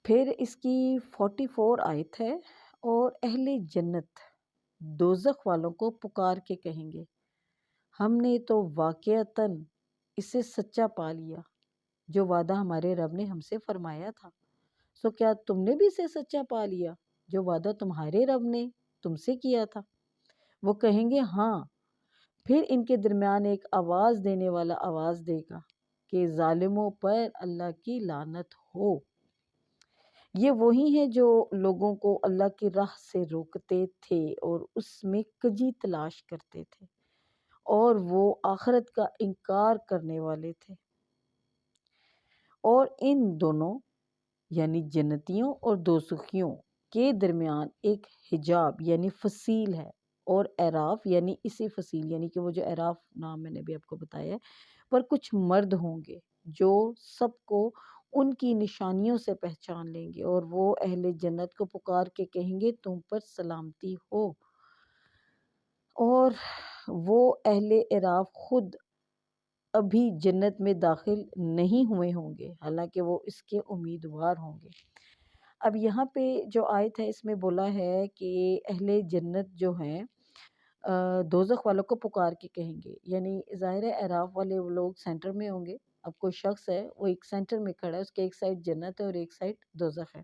پھر اس کی 44 آیت ہے، اور اہل جنت دوزخ والوں کو پکار کے کہیں گے ہم نے تو واقعتاً اسے سچا پا لیا جو وعدہ ہمارے رب نے ہم سے فرمایا تھا۔ سو کیا تم نے بھی اسے سچا پا لیا جو وعدہ تمہارے رب نے تم سے کیا تھا؟ وہ کہیں گے ہاں۔ پھر ان کے درمیان ایک آواز دینے والا آواز دے گا کہ ظالموں پر اللہ کی لعنت ہو۔ یہ وہی ہیں جو لوگوں کو اللہ کی راہ سے روکتے تھے اور اس میں کجی تلاش کرتے تھے، اور وہ آخرت کا انکار کرنے والے تھے۔ اور ان دونوں یعنی جنتیوں اور دوزخیوں کے درمیان ایک حجاب یعنی فصیل ہے، اور اعراف یعنی اسی فصیل یعنی کہ وہ جو اعراف نام میں نے بھی آپ کو بتایا ہے پر کچھ مرد ہوں گے جو سب کو ان کی نشانیوں سے پہچان لیں گے، اور وہ اہل جنت کو پکار کے کہیں گے تم پر سلامتی ہو۔ اور وہ اہل اعراف خود ابھی جنت میں داخل نہیں ہوئے ہوں گے حالانکہ وہ اس کے امیدوار ہوں گے۔ اب یہاں پہ جو آیت ہے اس میں بولا ہے کہ اہل جنت جو ہیں دوزخ والوں کو پکار کے کہیں گے، یعنی ظاہر ہے اعراف والے وہ لوگ سینٹر میں ہوں گے۔ اب کوئی شخص ہے وہ ایک سینٹر میں کھڑا ہے، اس کے ایک سائڈ جنت ہے اور ایک سائڈ دوزخ ہے۔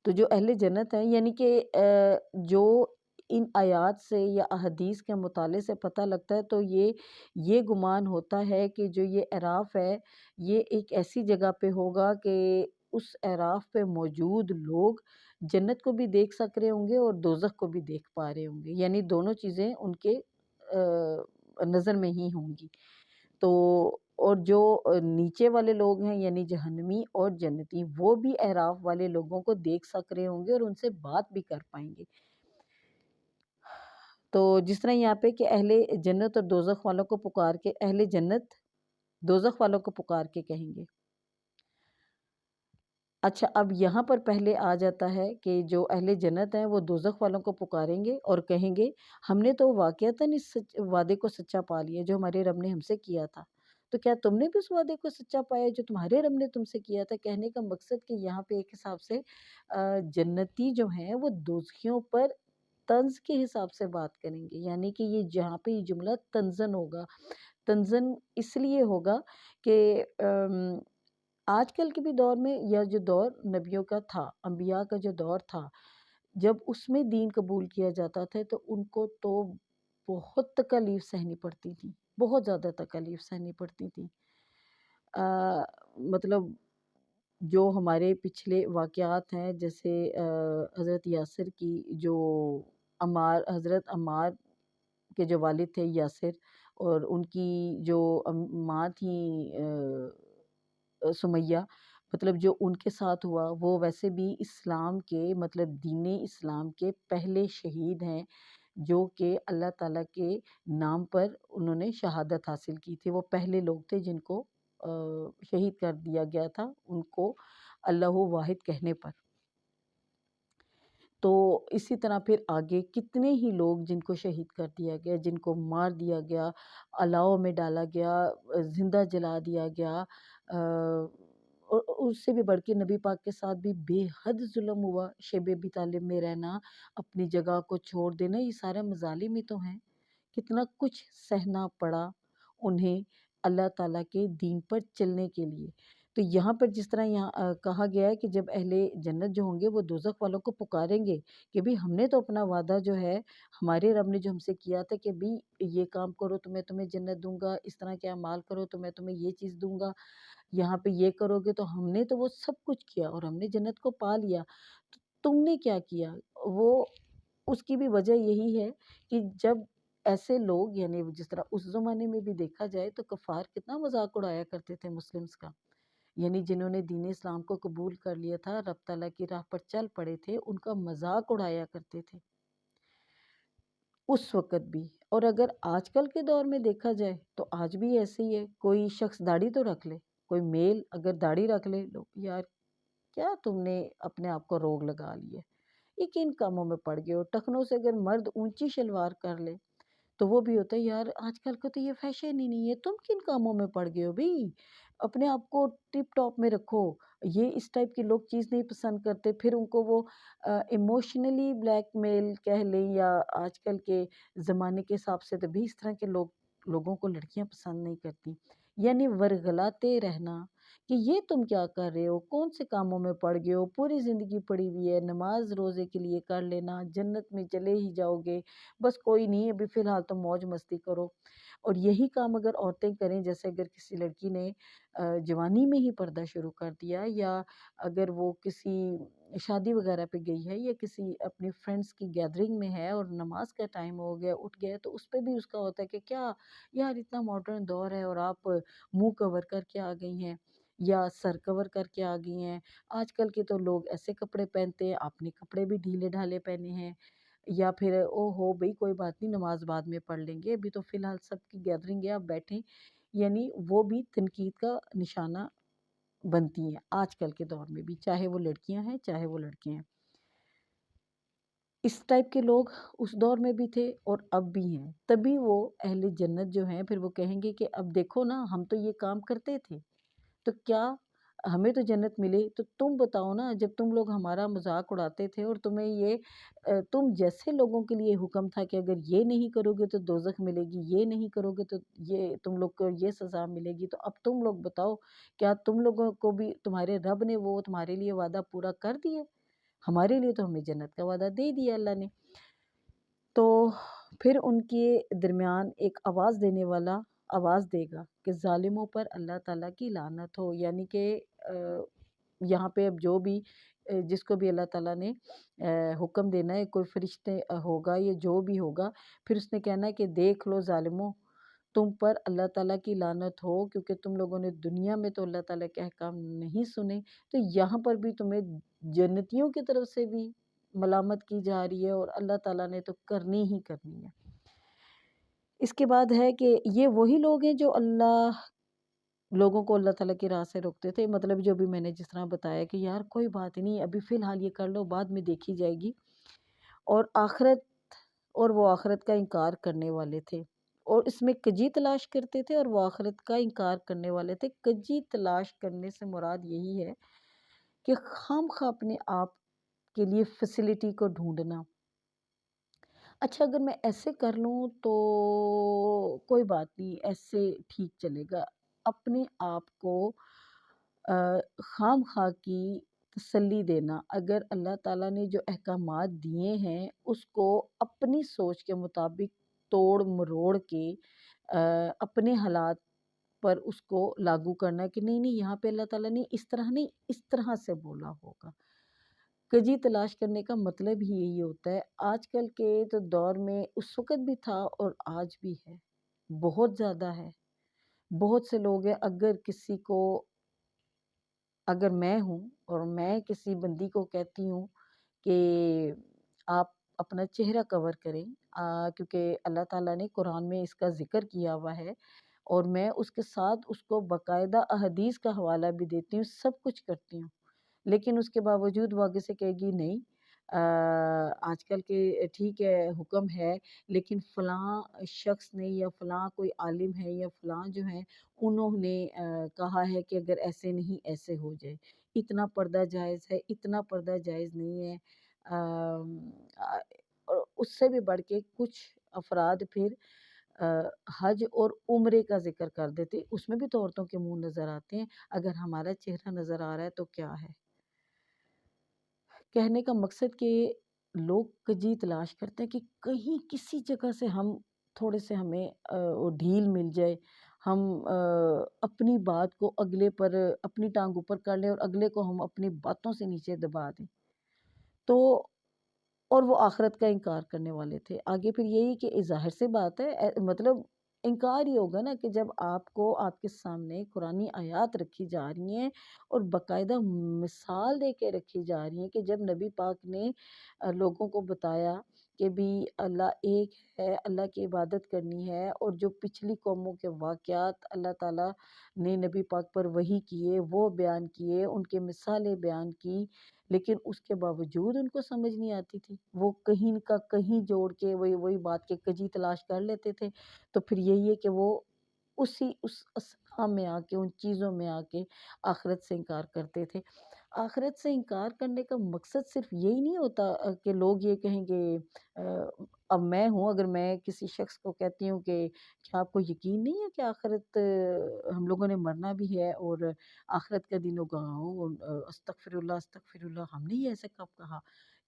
تو جو اہل جنت ہیں یعنی کہ جو ان آیات سے یا احادیث کے مطالعے سے پتہ لگتا ہے تو یہ گمان ہوتا ہے کہ جو یہ اعراف ہے یہ ایک ایسی جگہ پہ ہوگا کہ اس اعراف پہ موجود لوگ جنت کو بھی دیکھ سک رہے ہوں گے اور دوزخ کو بھی دیکھ پا رہے ہوں گے، یعنی دونوں چیزیں ان کے نظر میں ہی ہوں گی۔ تو اور جو نیچے والے لوگ ہیں یعنی جہنمی اور جنتی وہ بھی اعراف والے لوگوں کو دیکھ سک رہے ہوں گے اور ان سے بات بھی کر پائیں گے۔ تو جس طرح یہاں پہ کہ اہل جنت اور دوزخ والوں کو پکار کے اہل جنت دوزخ والوں کو پکار کے کہیں گے۔ اچھا اب یہاں پر پہلے آ جاتا ہے کہ جو اہل جنت ہیں وہ دوزخ والوں کو پکاریں گے اور کہیں گے ہم نے تو واقعتاً اس وعدے کو سچا پا لیا جو ہمارے رب نے ہم سے کیا تھا، تو کیا تم نے بھی اس وعدے کو سچا پایا جو تمہارے رب نے تم سے کیا تھا؟ کہنے کا مقصد کہ یہاں پہ ایک حساب سے جنتی جو ہیں وہ دوزخیوں پر طنز کے حساب سے بات کریں گے، یعنی کہ یہ جہاں پہ یہ جملہ طنزن ہوگا۔ طنزن اس لیے ہوگا کہ آج کل کے بھی دور میں یا جو دور نبیوں کا تھا، انبیاء کا جو دور تھا، جب اس میں دین قبول کیا جاتا تھا تو ان کو تو بہت تکالیف سہنی پڑتی تھی، بہت زیادہ تکالیف سہنی پڑتی تھی۔ مطلب جو ہمارے پچھلے واقعات ہیں جیسے حضرت یاسر کی جو حضرت عمار کے جو والد تھے یاسر، اور ان کی جو ماں تھیں سمیہ، مطلب جو ان کے ساتھ ہوا وہ ویسے بھی اسلام کے مطلب دین اسلام کے پہلے شہید ہیں جو کہ اللہ تعالیٰ کے نام پر انہوں نے شہادت حاصل کی تھی۔ وہ پہلے لوگ تھے جن کو شہید کر دیا گیا تھا ان کو اللہ واحد کہنے پر۔ تو اسی طرح پھر آگے کتنے ہی لوگ جن کو شہید کر دیا گیا، جن کو مار دیا گیا، الاؤ میں ڈالا گیا، زندہ جلا دیا گیا، اور اس سے بھی بڑھ کے نبی پاک کے ساتھ بھی بے حد ظلم ہوا، شیب ابی طالب میں رہنا، اپنی جگہ کو چھوڑ دینا، یہ سارے مظالم ہی تو ہیں۔ کتنا کچھ سہنا پڑا انہیں اللہ تعالیٰ کے دین پر چلنے کے لیے۔ تو یہاں پر جس طرح یہاں کہا گیا ہے کہ جب اہل جنت جو ہوں گے وہ دوزخ والوں کو پکاریں گے کہ بھی ہم نے تو اپنا وعدہ جو ہے ہمارے رب نے جو ہم سے کیا تھا کہ بھی یہ کام کرو تو میں تمہیں جنت دوں گا، اس طرح کے اعمال کرو تو میں تمہیں یہ چیز دوں گا، یہاں پہ یہ کرو گے تو ہم نے تو وہ سب کچھ کیا اور ہم نے جنت کو پا لیا، تو تم نے کیا کیا؟ وہ اس کی بھی وجہ یہی ہے کہ جب ایسے لوگ یعنی جس طرح اس زمانے میں بھی دیکھا جائے تو کفار کتنا مذاق اڑایا کرتے تھے مسلمز کا، یعنی جنہوں نے دین اسلام کو قبول کر لیا تھا، رب تعالیٰ کی راہ پر چل پڑے تھے، ان کا مذاق اڑایا کرتے تھے اس وقت بھی۔ اور اگر آج کل کے دور میں دیکھا جائے تو آج بھی ایسے ہی ہے، کوئی شخص داڑھی تو رکھ لے، کوئی میل اگر داڑھی رکھ لے، لو یار کیا تم نے اپنے آپ کو روگ لگا لی ہے، یہ کن کاموں میں پڑ گئے ہو؟ ٹخنوں سے اگر مرد اونچی شلوار کر لے تو وہ بھی ہوتا ہے یار آج کل کا تو یہ فیشن ہی نہیں ہے، تم کن کاموں میں پڑ گئے ہو بھئی، اپنے آپ کو ٹپ ٹاپ میں رکھو، یہ اس ٹائپ کے لوگ چیز نہیں پسند کرتے، پھر ان کو وہ ایموشنلی بلیک میل کہہ لیں، یا آج کل کے زمانے کے حساب سے تو بھی اس طرح کے لوگوں کو لڑکیاں پسند نہیں کرتی، یعنی ورغلاتے رہنا کہ یہ تم کیا کر رہے ہو، کون سے کاموں میں پڑ گئے ہو، پوری زندگی پڑی ہوئی ہے، نماز روزے کے لیے کر لینا، جنت میں چلے ہی جاؤ گے، بس کوئی نہیں ابھی فی الحال تم موج مستی کرو۔ اور یہی کام اگر عورتیں کریں، جیسے اگر کسی لڑکی نے جوانی میں ہی پردہ شروع کر دیا، یا اگر وہ کسی شادی وغیرہ پہ گئی ہے، یا کسی اپنی فرینڈس کی گیدرنگ میں ہے اور نماز کا ٹائم ہو گیا اٹھ گیا، تو اس پہ بھی اس کا ہوتا ہے کہ کیا یار اتنا ماڈرن دور ہے اور آپ منہ کور کر کے آ گئی ہیں یا سر کور کر کے آ گئی ہیں۔ آج کل کے تو لوگ ایسے کپڑے پہنتے ہیں، آپ نے کپڑے بھی ڈھیلے ڈھالے پہنے ہیں، یا پھر او ہو بھئی کوئی بات نہیں نماز بعد میں پڑھ لیں گے، ابھی تو فی الحال سب کی گیدرنگ ہے آپ بیٹھیں، یعنی وہ بھی تنقید کا نشانہ بنتی ہیں آج کل کے دور میں بھی، چاہے وہ لڑکیاں ہیں چاہے وہ لڑکے ہیں۔ اس ٹائپ کے لوگ اس دور میں بھی تھے اور اب بھی ہیں، تبھی وہ اہل جنت جو ہیں پھر وہ کہیں گے کہ اب دیکھو نا ہم تو یہ کام کرتے تھے، تو کیا ہمیں تو جنت ملے، تو تم بتاؤ نا جب تم لوگ ہمارا مذاق اڑاتے تھے اور تمہیں یہ تم جیسے لوگوں کے لیے حکم تھا کہ اگر یہ نہیں کرو گے تو دوزخ ملے گی، یہ نہیں کرو گے تو یہ تم لوگ کو یہ سزا ملے گی، تو اب تم لوگ بتاؤ کیا تم لوگوں کو بھی تمہارے رب نے وہ تمہارے لیے وعدہ پورا کر دیا؟ ہمارے لیے تو ہمیں جنت کا وعدہ دے دیا اللہ نے۔ تو پھر ان کے درمیان ایک آواز دینے والا آواز دے گا کہ ظالموں پر اللہ تعالیٰ کی لعنت ہو، یعنی کہ یہاں پہ اب جو بھی جس کو بھی اللہ تعالیٰ نے حکم دینا ہے، کوئی فرشتے ہوگا یا جو بھی ہوگا، پھر اس نے کہنا ہے کہ دیکھ لو ظالموں، تم پر اللہ تعالیٰ کی لعنت ہو، کیونکہ تم لوگوں نے دنیا میں تو اللہ تعالیٰ کے احکام نہیں سنے، تو یہاں پر بھی تمہیں جنتیوں کی طرف سے بھی ملامت کی جا رہی ہے، اور اللہ تعالیٰ نے تو کرنی ہی کرنی ہے۔ اس کے بعد ہے کہ یہ وہی لوگ ہیں جو لوگوں کو اللہ تعالیٰ کی راہ سے روکتے تھے، مطلب جو بھی میں نے جس طرح بتایا کہ یار کوئی بات نہیں ابھی فی الحال یہ کر لو بعد میں دیکھی جائے گی، اور وہ آخرت کا انکار کرنے والے تھے، اور اس میں کجی تلاش کرتے تھے، اور وہ آخرت کا انکار کرنے والے تھے۔ کجی تلاش کرنے سے مراد یہی ہے کہ خام خواہ اپنے آپ کے لیے فیسلٹی کو ڈھونڈنا، اچھا اگر میں ایسے کر لوں تو کوئی بات نہیں ایسے ٹھیک چلے گا، اپنے آپ کو خام خواہ کی تسلی دینا، اگر اللہ تعالیٰ نے جو احکامات دیے ہیں اس کو اپنی سوچ کے مطابق توڑ مروڑ کے اپنے حالات پر اس کو لاگو کرنا کہ نہیں یہاں پہ اللہ تعالیٰ نے اس طرح نہیں اس طرح سے بولا ہوگا۔ کجی تلاش کرنے کا مطلب ہی یہی ہوتا ہے، آج کل کے تو دور میں اس وقت بھی تھا اور آج بھی ہے، بہت زیادہ ہے، بہت سے لوگ ہیں اگر میں ہوں اور میں کسی بندی کو کہتی ہوں کہ آپ اپنا چہرہ کور کریں، کیونکہ اللہ تعالیٰ نے قرآن میں اس کا ذکر کیا ہوا ہے، اور میں اس کے ساتھ اس کو باقاعدہ احادیث کا حوالہ بھی دیتی ہوں، سب کچھ کرتی ہوں، لیکن اس کے باوجود وہ آگے سے کہے گی نہیں آج کل کے ٹھیک ہے حکم ہے، لیکن فلاں شخص نے یا فلاں کوئی عالم ہے یا فلاں جو ہیں انہوں نے کہا ہے کہ اگر ایسے نہیں ایسے ہو جائے، اتنا پردہ جائز ہے، اتنا پردہ جائز نہیں ہے۔ اور اس سے بھی بڑھ کے کچھ افراد پھر حج اور عمرے کا ذکر کر دیتے، اس میں بھی تو عورتوں کے منہ نظر آتے ہیں، اگر ہمارا چہرہ نظر آ رہا ہے تو کیا ہے۔ کہنے کا مقصد کہ لوگ کجی تلاش کرتے ہیں کہ کہیں کسی جگہ سے تھوڑے سے ہمیں ڈھیل مل جائے، ہم اپنی بات کو اگلے پر اپنی ٹانگ اوپر کر لیں اور اگلے کو ہم اپنی باتوں سے نیچے دبا دیں، تو اور وہ آخرت کا انکار کرنے والے تھے۔ آگے پھر یہی کہ ظاہر سی بات ہے مطلب انکار ہی ہوگا نا کہ جب آپ کو آپ کے سامنے قرآنی آیات رکھی جا رہی ہیں اور باقاعدہ مثال دے کے رکھی جا رہی ہیں کہ جب نبی پاک نے لوگوں کو بتایا کہ بھی اللہ ایک ہے، اللہ کی عبادت کرنی ہے، اور جو پچھلی قوموں کے واقعات اللہ تعالیٰ نے نبی پاک پر وحی کیے وہ بیان کیے، ان کے مثالیں بیان کی، لیکن اس کے باوجود ان کو سمجھ نہیں آتی تھی، وہ کہیں کا کہیں جوڑ کے وہی بات کے کجی تلاش کر لیتے تھے، تو پھر یہی ہے کہ وہ اس اجسام میں آ کے، ان چیزوں میں آ کے آخرت سے انکار کرتے تھے۔ آخرت سے انکار کرنے کا مقصد صرف یہی نہیں ہوتا کہ لوگ یہ کہیں کہ اب میں ہوں، اگر میں کسی شخص کو کہتی ہوں کہ کیا آپ کو یقین نہیں ہے کہ آخرت ہم لوگوں نے مرنا بھی ہے اور آخرت کا دن ہوگا، استغفر اللہ استغفر اللہ، ہم نے یہ ایسے کب کہا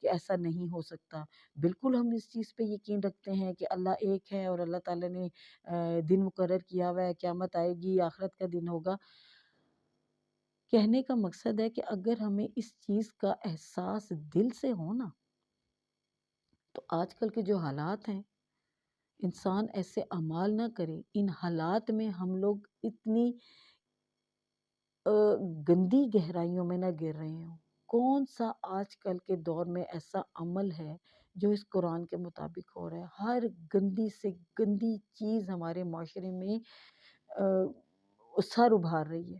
کہ ایسا نہیں ہو سکتا؟ بالکل ہم اس چیز پہ یقین رکھتے ہیں کہ اللہ ایک ہے اور اللہ تعالیٰ نے دن مقرر کیا ہوا ہے، قیامت آئے گی، آخرت کا دن ہوگا۔ کہنے کا مقصد ہے کہ اگر ہمیں اس چیز کا احساس دل سے ہو نا، تو آج کل کے جو حالات ہیں، انسان ایسے اعمال نہ کرے، ان حالات میں ہم لوگ اتنی گندی گہرائیوں میں نہ گر رہے ہوں۔ کون سا آج کل کے دور میں ایسا عمل ہے جو اس قرآن کے مطابق ہو رہا ہے؟ ہر گندی سے گندی چیز ہمارے معاشرے میں سر ابھار رہی ہے۔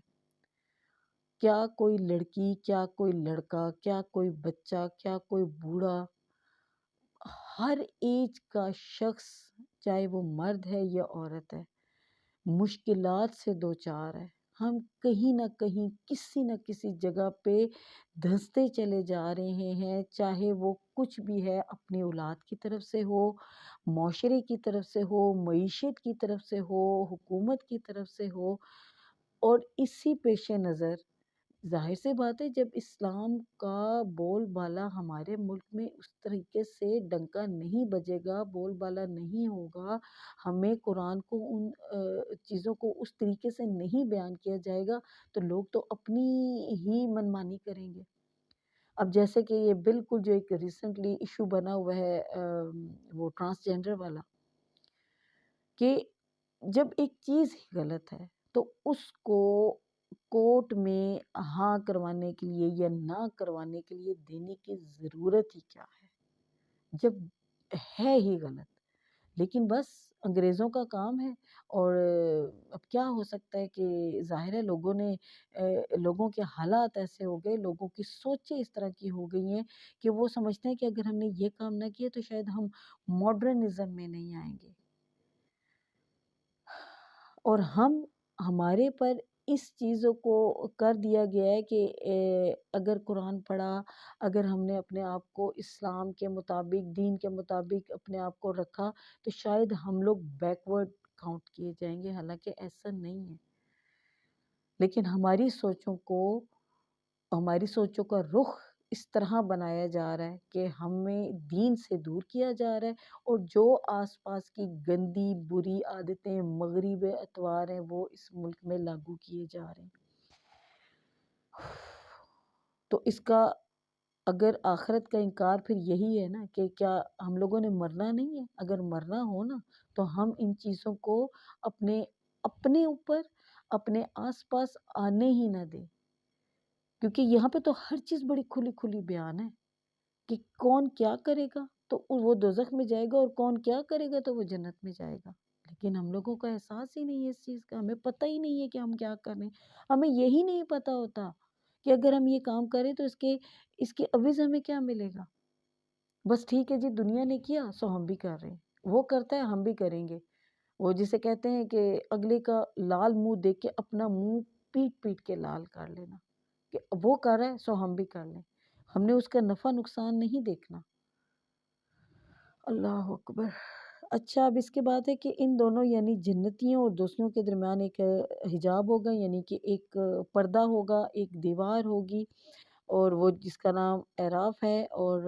کیا کوئی لڑکی، کیا کوئی لڑکا، کیا کوئی بچہ، کیا کوئی بوڑھا، ہر ایج کا شخص، چاہے وہ مرد ہے یا عورت ہے، مشکلات سے دوچار ہے۔ ہم کہیں نہ کہیں کسی نہ کسی جگہ پہ دھنستے چلے جا رہے ہیں، چاہے وہ کچھ بھی ہے، اپنی اولاد کی طرف سے ہو، معاشرے کی طرف سے ہو، معیشت کی طرف سے ہو، حکومت کی طرف سے ہو۔ اور اسی پیش نظر ظاہر سی بات ہے، جب اسلام کا بول بالا ہمارے ملک میں اس طریقے سے ڈنکا نہیں بجے گا، بول بالا نہیں ہوگا، ہمیں قرآن کو ان چیزوں کو اس طریقے سے نہیں بیان کیا جائے گا، تو لوگ تو اپنی ہی منمانی کریں گے۔ اب جیسے کہ یہ بالکل جو ایک ریسنٹلی ایشو بنا ہوا ہے وہ ٹرانسجینڈر والا، کہ جب ایک چیز ہی غلط ہے تو اس کو کورٹ میں ہاں کروانے کے لیے یا نہ کروانے کے لیے دینے کی ضرورت ہی کیا ہے جب ہے ہی غلط؟ لیکن بس انگریزوں کا کام ہے، اور اب کیا ہو سکتا ہے کہ ظاہر ہے لوگوں کے حالات ایسے ہو گئے، لوگوں کی سوچیں اس طرح کی ہو گئی ہیں کہ وہ سمجھتے ہیں کہ اگر ہم نے یہ کام نہ کیا تو شاید ہم ماڈرنزم میں نہیں آئیں گے، اور ہمارے پر اس چیزوں کو کر دیا گیا ہے کہ اگر قرآن پڑھا، اگر ہم نے اپنے آپ کو اسلام کے مطابق، دین کے مطابق اپنے آپ کو رکھا، تو شاید ہم لوگ بیکورڈ کاؤنٹ کیے جائیں گے، حالانکہ ایسا نہیں ہے۔ لیکن ہماری سوچوں کا رخ اس طرح بنایا جا رہا ہے کہ ہمیں دین سے دور کیا جا رہا ہے، اور جو آس پاس کی گندی بری عادتیں، مغرب اطوار ہیں، وہ اس ملک میں لاگو کیے جا رہے ہیں۔ تو اس کا اگر آخرت کا انکار پھر یہی ہے نا کہ کیا ہم لوگوں نے مرنا نہیں ہے؟ اگر مرنا ہو نا تو ہم ان چیزوں کو اپنے اوپر، اپنے آس پاس آنے ہی نہ دیں، کیونکہ یہاں پہ تو ہر چیز بڑی کھلی کھلی بیان ہے کہ کون کیا کرے گا تو وہ دوزخ میں جائے گا، اور کون کیا کرے گا تو وہ جنت میں جائے گا۔ لیکن ہم لوگوں کا احساس ہی نہیں ہے اس چیز کا، ہمیں پتہ ہی نہیں ہے کہ ہم کیا کریں، ہمیں یہی نہیں پتہ ہوتا کہ اگر ہم یہ کام کریں تو اس کے عوض ہمیں کیا ملے گا۔ بس ٹھیک ہے جی، دنیا نے کیا سو ہم بھی کر رہے ہیں، وہ کرتا ہے ہم بھی کریں گے۔ وہ جسے کہتے ہیں کہ اگلے کا لال منہ دیکھ کے اپنا منہ پیٹ پیٹ کے لال کر لینا، کہ وہ کر رہا ہے سو ہم بھی کر لیں، ہم نے اس کا نفع نقصان نہیں دیکھنا۔ اللہ اکبر۔ اچھا، اب اس کے بعد ہے کہ ان دونوں یعنی جنتیوں اور دوسریوں کے درمیان ایک حجاب ہوگا، یعنی کہ ایک پردہ ہوگا، ایک دیوار ہوگی، اور وہ جس کا نام اعراف ہے، اور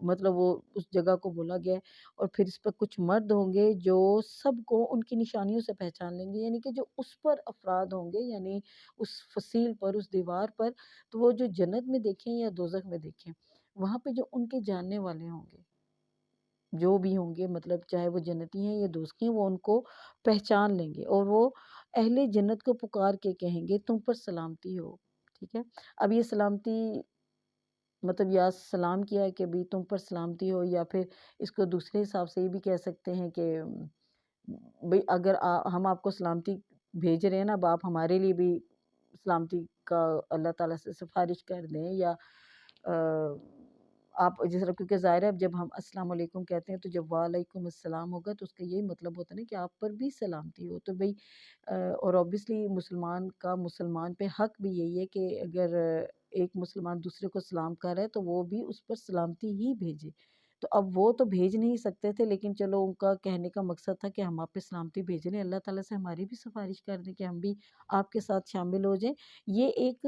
مطلب وہ اس جگہ کو بولا گیا ہے، اور پھر اس پر کچھ مرد ہوں گے جو سب کو ان کی نشانیوں سے پہچان لیں گے، یعنی کہ جو اس پر افراد ہوں گے، یعنی اس فصیل پر، اس دیوار پر، تو وہ جو جنت میں دیکھیں یا دوزخ میں دیکھیں، وہاں پہ جو ان کے جاننے والے ہوں گے، جو بھی ہوں گے، مطلب چاہے وہ جنتی ہیں یا دوزخی ہیں، وہ ان کو پہچان لیں گے، اور وہ اہل جنت کو پکار کے کہیں گے تم پر سلامتی ہو۔ ٹھیک ہے، اب یہ سلامتی مطلب یا سلام کیا ہے کہ بھی تم پر سلامتی ہو، یا پھر اس کو دوسرے حساب سے یہ بھی کہہ سکتے ہیں کہ بھئی اگر ہم آپ کو سلامتی بھیج رہے ہیں نا، اب آپ ہمارے لیے بھی سلامتی کا اللہ تعالیٰ سے سفارش کر دیں، یا آپ جس طرح، کیونکہ ظاہر ہے اب جب ہم السلام علیکم کہتے ہیں تو جب وعلیکم السلام ہوگا تو اس کا یہی مطلب ہوتا ہے نا کہ آپ پر بھی سلامتی ہو، تو بھئی اور اوبیسلی مسلمان کا مسلمان پہ حق بھی یہی ہے کہ اگر ایک مسلمان دوسرے کو سلام کر رہا ہے تو وہ بھی اس پر سلامتی ہی بھیجے۔ تو اب وہ تو بھیج نہیں سکتے تھے، لیکن چلو ان کا کہنے کا مقصد تھا کہ ہم آپ پہ سلامتی بھیج رہے ہیں، اللہ تعالیٰ سے ہماری بھی سفارش کر دیں کہ ہم بھی آپ کے ساتھ شامل ہو جائیں۔ یہ ایک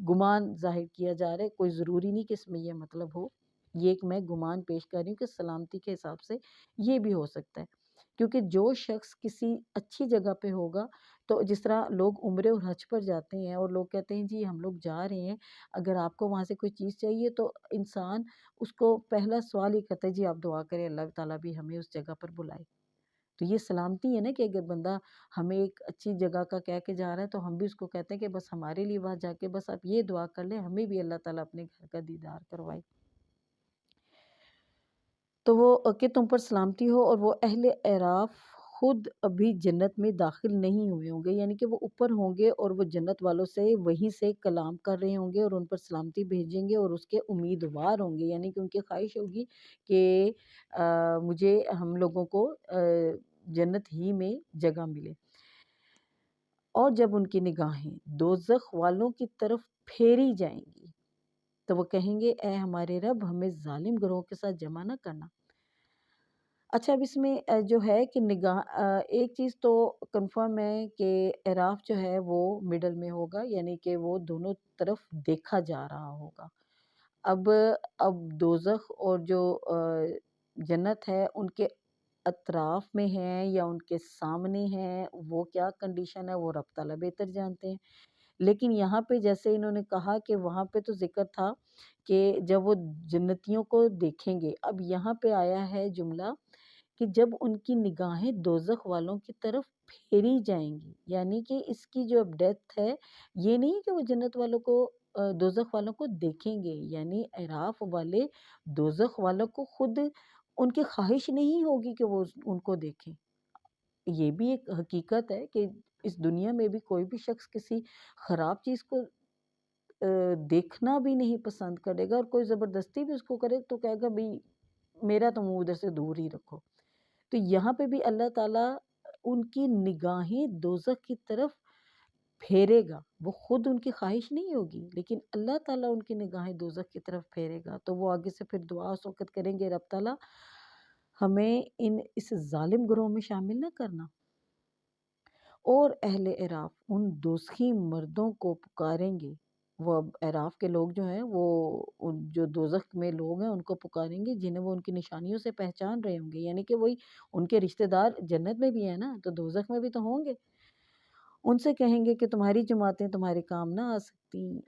گمان ظاہر کیا جا رہا ہے، کوئی ضروری نہیں کہ اس میں یہ مطلب ہو، یہ ایک میں گمان پیش کر رہی ہوں کہ سلامتی کے حساب سے یہ بھی ہو سکتا ہے، کیونکہ جو شخص کسی اچھی جگہ پہ ہوگا، تو جس طرح لوگ عمرے اور حج پر جاتے ہیں اور لوگ کہتے ہیں جی ہم لوگ جا رہے ہیں، اگر آپ کو وہاں سے کوئی چیز چاہیے تو انسان اس کو پہلا سوال ہی کرتا ہے جی آپ دعا کریں اللہ تعالیٰ بھی ہمیں اس جگہ پر بلائے۔ تو یہ سلامتی ہے نا کہ اگر بندہ ہمیں ایک اچھی جگہ کا کہہ کے جا رہا ہے تو ہم بھی اس کو کہتے ہیں کہ بس ہمارے لیے وہاں جا کے بس آپ یہ دعا کر لیں ہمیں بھی اللہ تعالیٰ اپنے گھر کا دیدار کروائے، تو وہ کہ تم پر سلامتی ہو، اور وہ اہل اعراف خود ابھی جنت میں داخل نہیں ہوئے ہوں گے، یعنی کہ وہ اوپر ہوں گے اور وہ جنت والوں سے وہیں سے کلام کر رہے ہوں گے اور ان پر سلامتی بھیجیں گے اور اس کے امیدوار ہوں گے، یعنی کہ ان کی خواہش ہوگی کہ مجھے ہم لوگوں کو جنت ہی میں جگہ ملے۔ اور جب ان کی نگاہیں دوزخ والوں کی طرف پھیری جائیں گی تو وہ کہیں گے اے ہمارے رب ہمیں ظالم گروہ کے ساتھ جمع نہ کرنا۔ اچھا اب اس میں جو ہے کہ نگاہ ایک چیز تو کنفرم ہے کہ اعراف جو ہے وہ مڈل میں ہوگا، یعنی کہ وہ دونوں طرف دیکھا جا رہا ہوگا۔ اب دوزخ اور جو جنت ہے ان کے اطراف میں ہیں یا ان کے سامنے ہیں، وہ کیا کنڈیشن ہے وہ رب تعالیٰ بہتر جانتے ہیں، لیکن یہاں پہ جیسے انہوں نے کہا کہ وہاں پہ تو ذکر تھا کہ جب وہ جنتیوں کو دیکھیں گے، اب یہاں پہ آیا ہے جملہ کہ جب ان کی نگاہیں دوزخ والوں کی طرف پھیری جائیں گی، یعنی کہ اس کی جو اب ڈیتھ ہے یہ نہیں کہ وہ جنت والوں کو دوزخ والوں کو دیکھیں گے، یعنی اعراف والے دوزخ والوں کو خود ان کی خواہش نہیں ہوگی کہ وہ ان کو دیکھیں۔ یہ بھی ایک حقیقت ہے کہ اس دنیا میں بھی کوئی بھی شخص کسی خراب چیز کو دیکھنا بھی نہیں پسند کرے گا، اور کوئی زبردستی بھی اس کو کرے تو کہے گا بھی میرا تو منہ ادھر سے دور ہی رکھو۔ تو یہاں پہ بھی اللہ تعالیٰ ان کی نگاہیں دوزخ کی طرف پھیرے گا، وہ خود ان کی خواہش نہیں ہوگی لیکن اللہ تعالیٰ ان کی نگاہیں دوزخ کی طرف پھیرے گا، تو وہ آگے سے پھر دعا اس وقت کریں گے رب تعالیٰ ہمیں اس ظالم گروہ میں شامل نہ کرنا۔ اور اہل اعراف ان دوزخی مردوں کو پکاریں گے، وہ اب اعراف کے لوگ جو ہیں وہ جو دوزخ میں لوگ ہیں ان کو پکاریں گے جنہیں وہ ان کی نشانیوں سے پہچان رہے ہوں گے، یعنی کہ وہی ان کے رشتہ دار جنت میں بھی ہیں نا تو دوزخ میں بھی تو ہوں گے۔ ان سے کہیں گے کہ تمہاری جماعتیں تمہارے کام نہ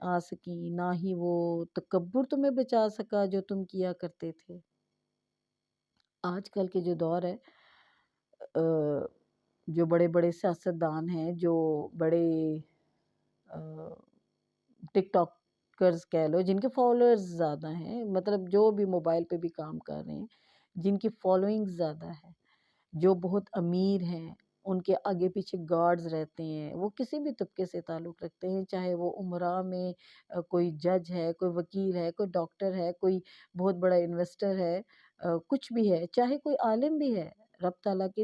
آ سکیں، نہ ہی وہ تکبر تمہیں بچا سکا جو تم کیا کرتے تھے۔ آج کل کے جو دور ہے جو بڑے بڑے سیاستدان ہیں، جو بڑے ٹک ٹاکرز کہہ لو جن کے فالوورز زیادہ ہیں، مطلب جو بھی موبائل پہ بھی کام کر رہے ہیں، جن کی فالوئنگ زیادہ ہے، جو بہت امیر ہیں، ان کے آگے پیچھے گارڈز رہتے ہیں، وہ کسی بھی طبقے سے تعلق رکھتے ہیں، چاہے وہ امراء میں کوئی جج ہے، کوئی وکیل ہے، کوئی ڈاکٹر ہے، کوئی بہت بڑا انویسٹر ہے، کچھ بھی ہے، چاہے کوئی عالم بھی ہے، رب تعالیٰ کے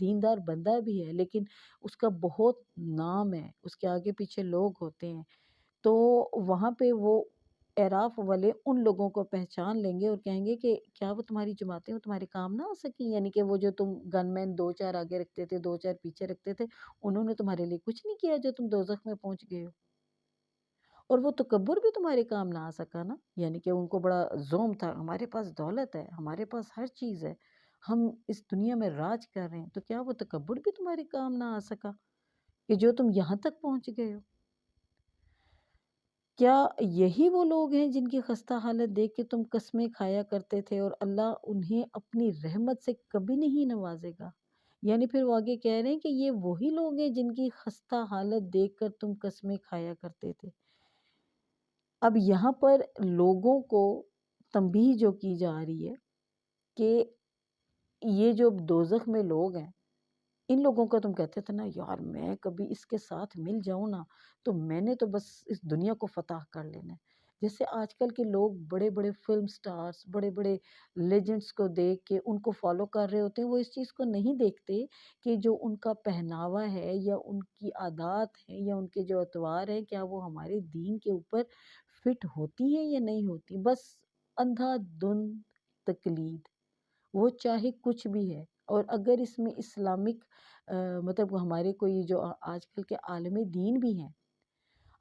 دیندار بندہ بھی ہے، لیکن اس کا بہت نام ہے، اس کے آگے پیچھے لوگ ہوتے ہیں، تو وہاں پہ وہ اعراف والے ان لوگوں کو پہچان لیں گے اور کہیں گے کہ کیا وہ تمہاری جماعتیں وہ تمہارے کام نہ آ سکیں، یعنی کہ وہ جو تم گن مین دو چار آگے رکھتے تھے دو چار پیچھے رکھتے تھے انہوں نے تمہارے لیے کچھ نہیں کیا جو تم دوزخ میں پہنچ گئے ہو، اور وہ تکبر بھی تمہارے کام نہ آ سکا نا، یعنی کہ ان کو بڑا زوم تھا ہمارے پاس دولت ہے، ہمارے پاس ہر چیز ہے، ہم اس دنیا میں راج کر رہے ہیں، تو کیا وہ تکبر بھی تمہارے کام نہ آ سکا کہ جو تم یہاں تک پہنچ گئے ہو؟ کیا یہی وہ لوگ ہیں جن کی خستہ حالت دیکھ کے تم قسمیں کھایا کرتے تھے اور اللہ انہیں اپنی رحمت سے کبھی نہیں نوازے گا؟ یعنی پھر وہ آگے کہہ رہے ہیں کہ یہ وہی لوگ ہیں جن کی خستہ حالت دیکھ کر تم قسمیں کھایا کرتے تھے۔ اب یہاں پر لوگوں کو تنبیہ جو کی جا رہی ہے کہ یہ جو دوزخ میں لوگ ہیں ان لوگوں کا تم کہتے تھے نا یار میں کبھی اس کے ساتھ مل جاؤں نا تو میں نے تو بس اس دنیا کو فتح کر لینا ہے، جیسے آج کل کے لوگ بڑے بڑے فلم سٹارز، بڑے بڑے لیجنڈس کو دیکھ کے ان کو فالو کر رہے ہوتے ہیں، وہ اس چیز کو نہیں دیکھتے کہ جو ان کا پہناوا ہے یا ان کی عادات ہیں یا ان کے جو اطوار ہیں، کیا وہ ہمارے دین کے اوپر فٹ ہوتی ہے یا نہیں ہوتی۔ بس اندھا دھند تقلید، وہ چاہے کچھ بھی ہے۔ اور اگر اس میں اسلامک مطلب ہمارے کوئی جو آج کل کے عالم دین بھی ہیں،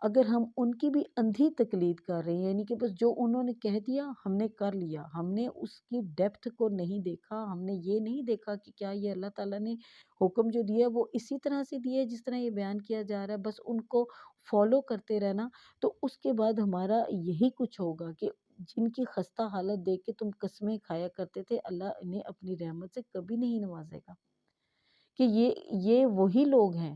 اگر ہم ان کی بھی اندھی تقلید کر رہے ہیں، یعنی کہ بس جو انہوں نے کہہ دیا ہم نے کر لیا، ہم نے اس کی ڈیپتھ کو نہیں دیکھا، ہم نے یہ نہیں دیکھا کہ کیا یہ اللہ تعالیٰ نے حکم جو دیا ہے وہ اسی طرح سے دیا ہے جس طرح یہ بیان کیا جا رہا ہے، بس ان کو فالو کرتے رہنا، تو اس کے بعد ہمارا یہی کچھ ہوگا کہ جن کی خستہ حالت دیکھ کے تم قسمیں کھایا کرتے تھے، اللہ انہیں اپنی رحمت سے کبھی نہیں نوازے گا، کہ یہ وہی لوگ ہیں